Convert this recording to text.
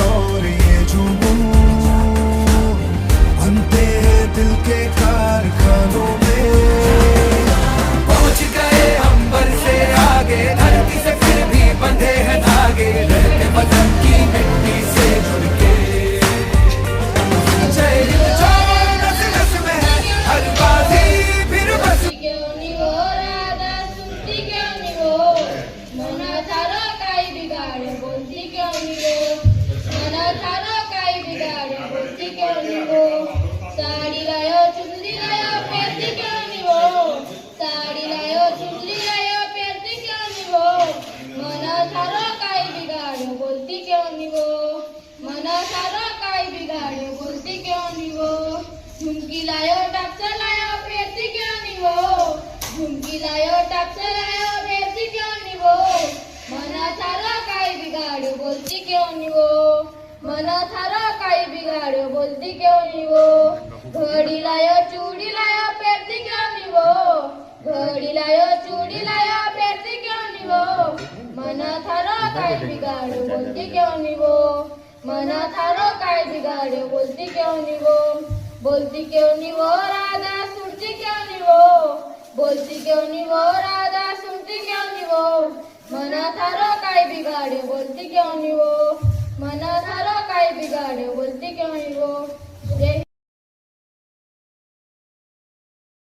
और ये जुनून बनते हैं दिल के कारखानों में। पहुंच गए अंबर से आगे, धरती से फिर भी बंधे हैं धागे, रहते वतन की मिट्टी से जुड़ के। जय हिंद जो नस नस में है, हर बाजी फिर बस। क्यों नहीं हो राधा सुनती क्यों नहीं हो मना थारो काही बिगाड़ बोलती क्यों नहीं हो मना थारो काही बिगाड़ बोलती क्यों नहीं हो साड़ी लायो चुनरी लायो पहनती क्यों नहीं हो साड़ी लायो चुनरी लायो पहनती क्यों नहीं हो मना थारो काही बिगाड़ बोलती क्यों नहीं हो मना थारो काही बिगाड़ बोलती क्यों नहीं हो झुमकी लायो टापसा लायो पहनती क्यों नहीं हो झुमकी लायो टापसा लायो पहनती क्यों नहीं हो मना थारो काही बिगाड़ बोलती क्यों नहीं हो मना थारो काही बिगाड़ बोलती क्यों नहीं हो घड़ी लायो चूड़ी लायो पहनती क्यों नहीं हो घड़ी लायो चूड़ी लायो पहनती क्यों नहीं हो मना थारो काही बिगाड़ बोलती क्यों नहीं हो मना थारो काही बिगाड़ बोलती क्यों नहीं हो बोलती क्यों नहीं वो राधा सुनती क्यों नहीं वो बोलती क्यों नहीं वो राधा सुनती क्यों नहीं वो मना थारो काही बिगाड़े बोलती क्यों नहीं वो मना थारो काही बिगाड़े बोलती क्यों नहीं वो